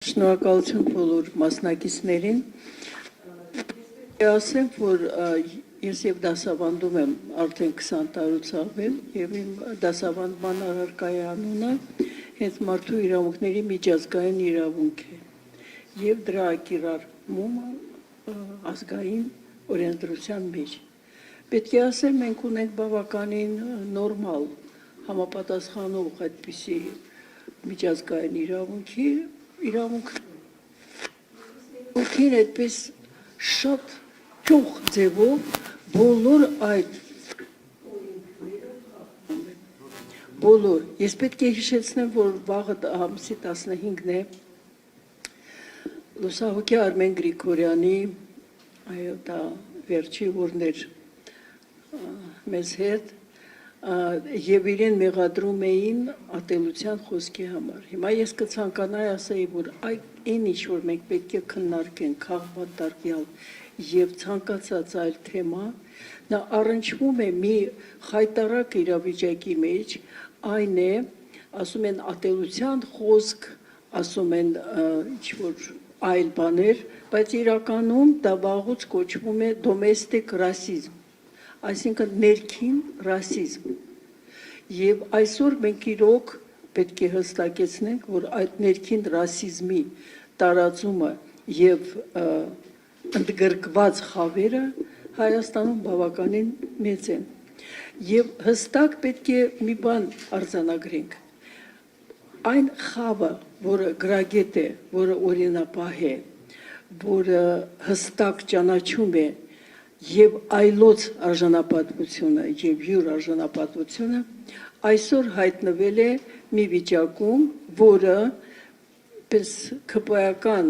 Շնորհակալություն բոլոր մասնակիցներին։ Ասեմ, որ ես եւ դասավանդում եմ արդեն 20 տարուց ավել եւ իմ դասավանդման առարկայի անունը Հետմարդու իրավունքների միջազգային իրավունք է եւ դրա կիրառումը ազգային օրենսդրության մեջ։ Պետք է ասել, մենք ունենք բավականին նորմալ համապատասխանող այդպիսի միջազգային իրավունքին այդպես շատ ճոխ ձևով բոլոր, ես պետք է հիշեցնեմ, որ վաղը ամսի 15-ն է լուսահոգի Արմեն Գրիգորյանի, այո, դա վերջի որներ մեզ հետ, եւ իրեն մեղադրում էին ատելության խոսքի համար։ Հիմա ես կցանկանայի ասեի, որ այն ինչ որ մենք պետք է քննարկենք քաղաքատարյալ եւ ցանկացած այլ թեմա, նա առնչվում է մի խայտարակ իրավիճակի մեջ, այն է, ասում են ատելության խոսք, ասում են ինչ որ այլ բաներ, բայց իրականում դա վաղուց կոչվում է դոմեստիկ ռասիզմ, այսինքն ներքին ռասիզմ։ Եվ այսօր մենք իրոք պետք է հստակեցնենք, որ այդ ներքին ռասիզմի տարածումը եւ ընդգրկված խավերը Հայաստանում բավականին մեծ են։ Եվ հստակ պետք է մի բան արձանագրենք։ Այն խավը, որը գրագետ է, որը օրինապահ է, որը հստակ ճանաչում է եւ այլոց արժանապատվությունը եւ յուր արժանապատվությունը այսօր հայտնվել է մի վիճակում, որը պես քպայական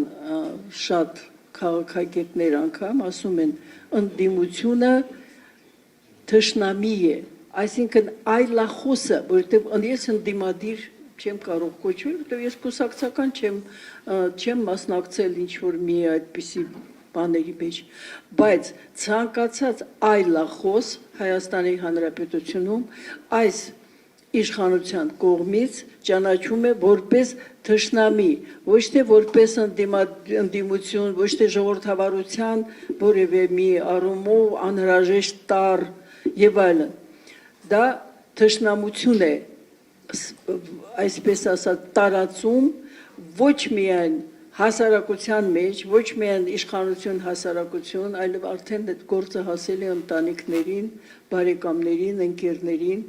շատ քաղաքագետներ անգամ ասում են ընդդիմությունը թշնամի է, այսինքն այլախոսը, որովհետեւ ես ընդդիմադիր չեմ կարող կոչվել, որովհետեւ ես կուսակցական չեմ մասնակցել ինչ որ մի այդպիսի բաների մեջ, բայց ցանկացած այլախոս Հայաստանի Հանրապետությունում այս իշխանության կողմից ճանաչում է որպես թշնամի, ոչ թե որպես ընդդիմություն, ոչ թե ժողովրդավարության որևէ մի առումով անհրաժեշտ տառ եւ այլն։ Դա թշնամություն է, այսպես ասած, տարածում ոչ միայն հասարակության մեջ, ոչ միայն իշխանություն հասարակություն, այլև արդեն այդ գործը հասել է ընտանիքներին, բարեկամներին, ընկերներին,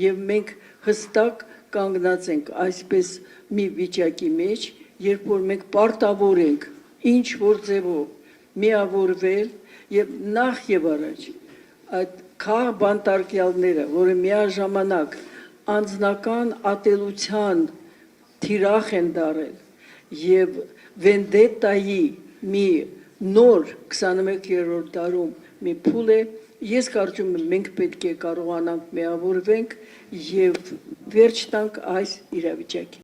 եւ մենք հստակ կանգնած ենք այսպես մի վիճակի մեջ, երբ որ մենք պարտավոր ենք ինչ որ ձևով միավորվել եւ նախ եւ առաջ այդ քաղաքբանտարկյալները, որը միաժամանակ անձնական ատելության թիրախ են դարել եւ վենդետայի մի նոր 21-րդ դարում մի փուլ է, ես կարծում եմ մենք պետք է կարողանանք միավորվենք եւ վերջ տանք այս իրավիճակին։